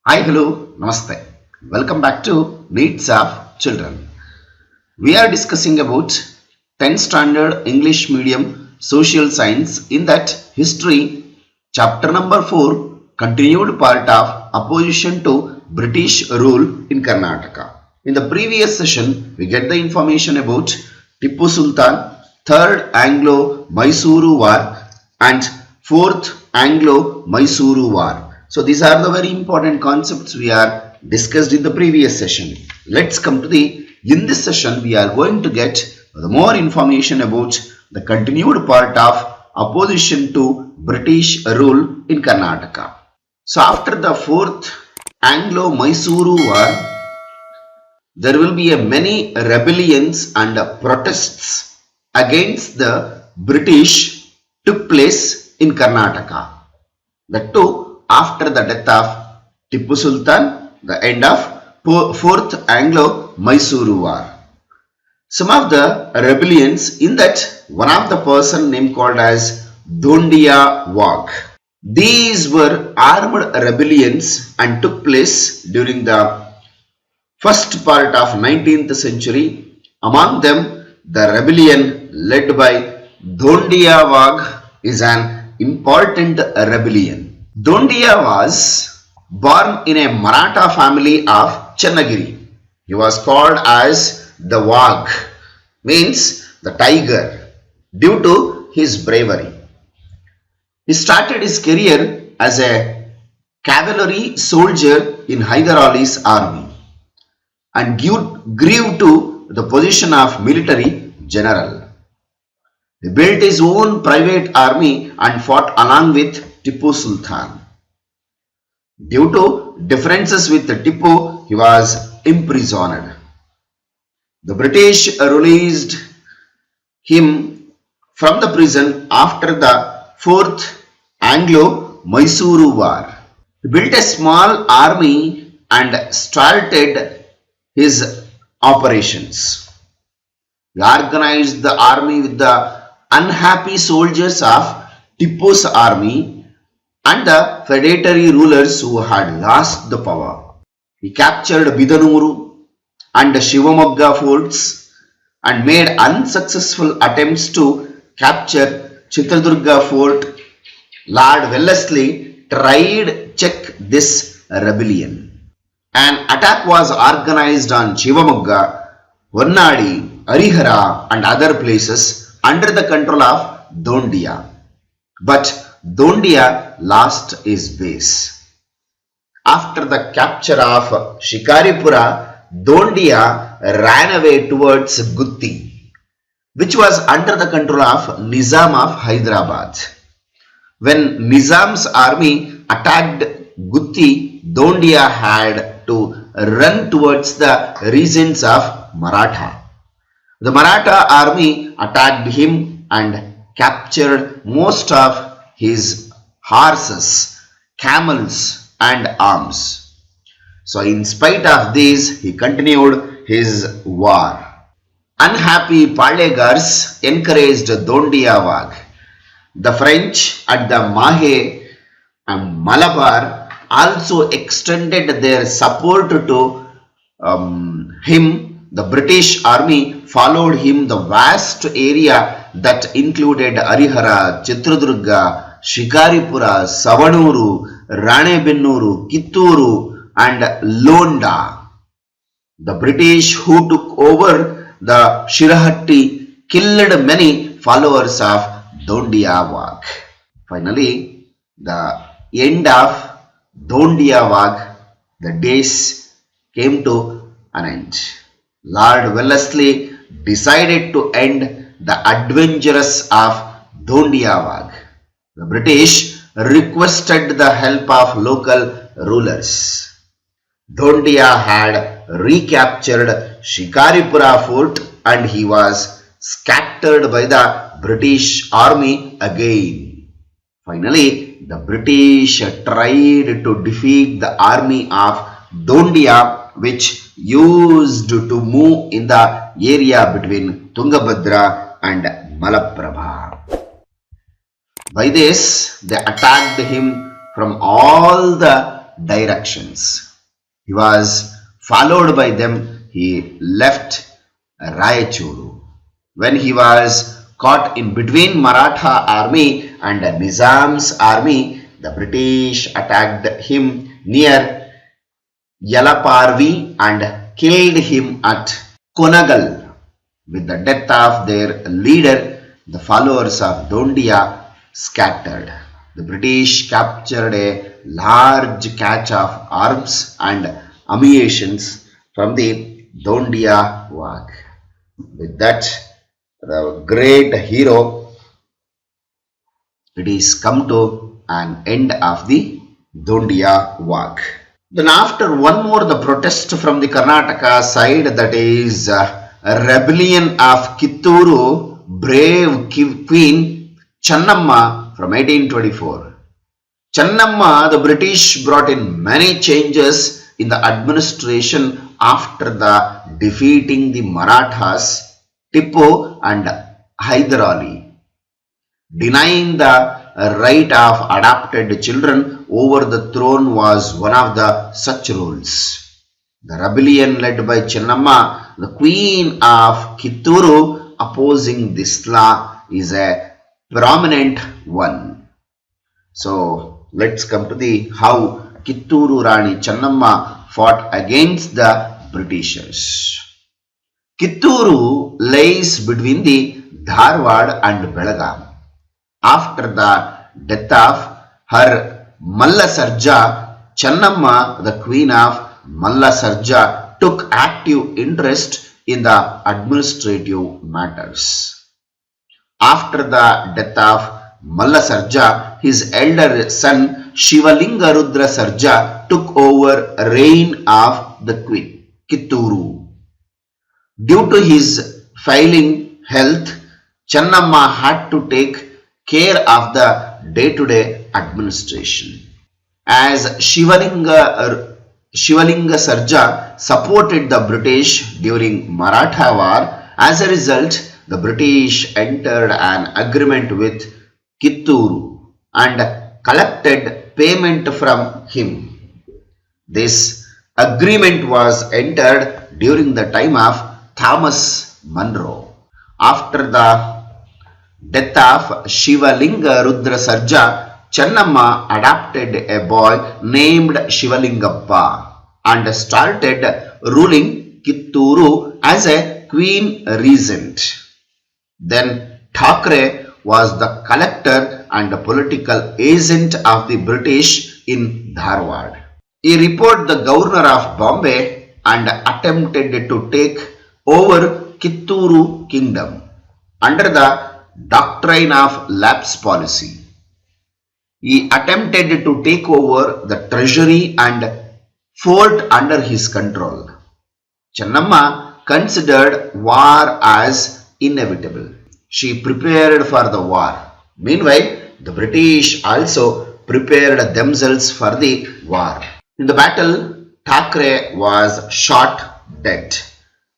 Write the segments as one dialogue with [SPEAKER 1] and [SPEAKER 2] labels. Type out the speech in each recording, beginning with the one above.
[SPEAKER 1] Hi, hello, namaste. Welcome back to Needs of Children. We are discussing about 10th standard English medium social science, in that history, chapter number 4, continued part of opposition to British rule in Karnataka. In the previous session, we get the information about Tipu Sultan, Third Anglo-Mysuru War and Fourth Anglo-Mysuru War. So these are the very important concepts we are discussed in the previous session. Let's come to in this session we are going to get the more information about the continued part of opposition to British rule in Karnataka. So after the fourth Anglo-Mysuru War, there will be many rebellions and protests against the British took place in Karnataka. The two after the death of Tipu Sultan, the end of Fourth Anglo-Mysuru War. Some of the rebellions, in that one of the person named called as Dhondia Wagh. These were armed rebellions and took place during the first part of 19th century. Among them, the rebellion led by Dhondia Wagh is an important rebellion. Dhondia was born in a Maratha family of Channagiri. He was called as the Wagh, means the tiger, due to his bravery. He started his career as a cavalry soldier in Hyder Ali's army and grew to the position of military general. He built his own private army and fought along with Tipu Sultan. Due to differences with Tipu, he was imprisoned. The British released him from the prison after the Fourth Anglo-Mysuru War. He built a small army and started his operations. He organized the army with the unhappy soldiers of Tipu's army and the feudatory rulers who had lost the power. He captured Bidanuru and Shivamogga forts and made unsuccessful attempts to capture Chitradurga fort. Lord Wellesley tried to check this rebellion. An attack was organized on Shivamogga, Varnadi, Harihara and other places under the control of Dhondia. But Dhondia lost his base. After the capture of Shikaripura, Dhondia ran away towards Gutti, which was under the control of Nizam of Hyderabad. When Nizam's army attacked Gutti, Dhondia had to run towards the regions of Maratha. The Maratha army attacked him and captured most of his horses, camels and arms. So in spite of this, he continued his war. Unhappy Palegars encouraged Dhondia Wagh. The French at the Mahe and Malabar also extended their support to him. The British army followed him the vast area that included Harihara, Chitradurga, Shikaripura, Savanuru, Ranebennuru, Kitturu and Londa. The British who took over the Shirahatti killed many followers of Dhondia Wagh. Finally, the end of Dhondia Wagh, the days came to an end. Lord Wellesley decided to end the adventures of Dhondia Wagh. The British requested the help of local rulers. Dhondia had recaptured Shikaripura fort and he was scattered by the British army again. Finally, the British tried to defeat the army of Dhondia, which used to move in the area between Tungabhadra and Malaprabha. By this, they attacked him from all the directions. He was followed by them. He left Raichuru. When he was caught in between Maratha army and Nizam's army, the British attacked him near Yalaparvi and killed him at Konagal. With the death of their leader, the followers of Dondia scattered. The British captured a large cache of arms and ammunition from the Dondia Wagh. With that, the great hero, it is come to an end of the Dondia Wagh. Then after one more, the protest from the Karnataka side, that is a rebellion of Kitturu brave Queen Channamma from 1824. Channamma, the British brought in many changes in the administration after the defeating the Marathas, Tippu and Hyder Ali, denying the right of adopted children over the throne was one of the such rules. The rebellion led by Chennamma, the queen of Kitturu, opposing this law is a prominent one. So let's come to the how Kitturu Rani Chennamma fought against the Britishers. Kitturu lies between the Dharwad and Belagavi. After the death of her Malla Sarja, Channamma, the queen of Malla Sarja, took active interest in the administrative matters. After the death of Malla Sarja, his elder son Shivalinga Rudra Sarja took over reign of the queen, Kitturu. Due to his failing health, Channamma had to take care of the day-to-day administration. As Shivalinga Sarja supported the British during Maratha War, as a result, the British entered an agreement with Kitturu and collected payment from him. This agreement was entered during the time of Thomas Munro. After the death of Shivalinga Rudra Sarja, Channamma adopted a boy named Shivalingappa and started ruling Kitturu as a queen regent. Then Thackeray was the collector and political agent of the British in Dharwad. He reported the governor of Bombay and attempted to take over Kitturu kingdom under the doctrine of lapse policy. He attempted to take over the treasury and fort under his control. Channamma considered war as inevitable. She prepared for the war. Meanwhile, the British also prepared themselves for the war. In the battle, Thackeray was shot dead.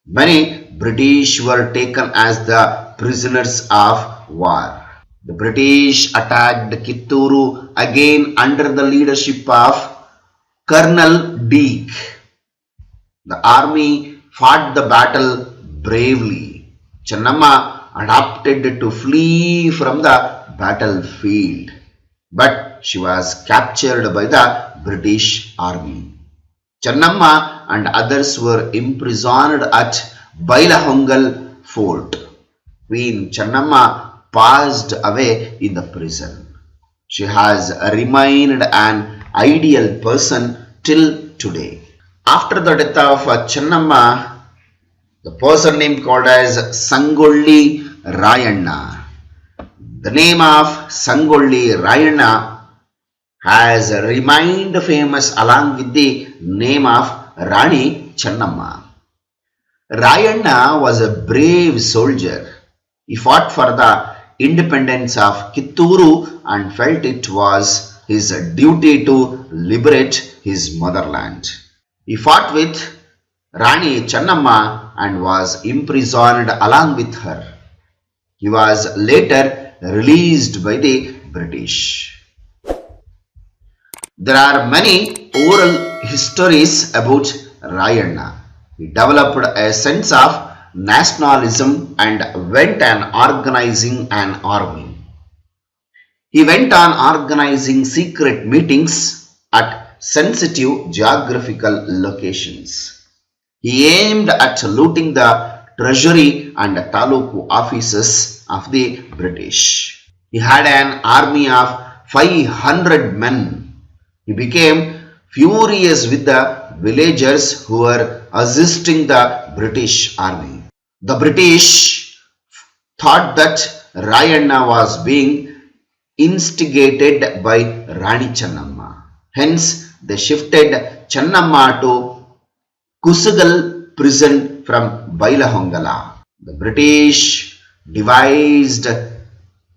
[SPEAKER 1] Many British were taken as the prisoners of war. The British attacked Kitturu again under the leadership of Colonel Deek. The army fought the battle bravely. Channamma adopted to flee from the battlefield, but she was captured by the British army. Channamma and others were imprisoned at Bailahongal fort. Queen Channamma passed away in the prison. She has remained an ideal person till today. After the death of Channamma, the person name called as Sangolli Rayanna. The name of Sangolli Rayanna has remained famous along with the name of Rani Channamma. Rayanna was a brave soldier. He fought for the independence of Kitturu and felt it was his duty to liberate his motherland. He fought with Rani Channamma and was imprisoned along with her. He was later released by the British. There are many oral histories about Rayanna. He developed a sense of nationalism and went on organizing an army. He went on organizing secret meetings at sensitive geographical locations. He aimed at looting the treasury and taluku offices of the British. He had an army of 500 men. He became furious with the villagers who were assisting the British army. The British thought that Rayanna was being instigated by Rani Channamma. Hence, they shifted Channamma to Kusugal prison from Bailahongala. The British devised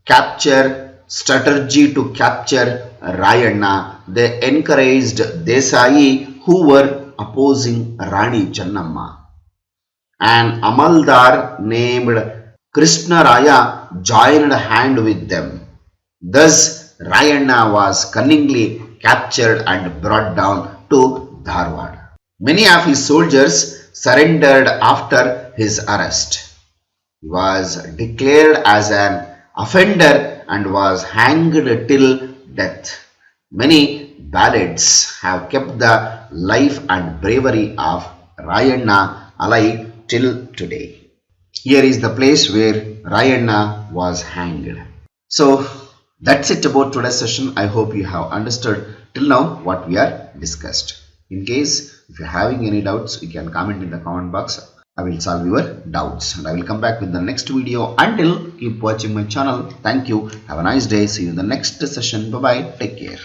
[SPEAKER 1] capture strategy to capture Rayanna. They encouraged Desai, who were opposing Rani Channamma. An Amaldar named Krishna Raya joined hand with them. Thus, Rayanna was cunningly captured and brought down to Dharwad. Many of his soldiers surrendered after his arrest. He was declared as an offender and was hanged till death. Many ballads have kept the life and bravery of Rayanna alive till today. Here is the place where Rayanna was hanged. So that's it about today's session. I hope you have understood till now what we are discussed. In case if you're having any doubts, you can comment in the comment box. I will solve your doubts and I will come back with the next video. Until, keep watching my channel. Thank you. Have a nice day. See you in the next session. Bye bye. Take care.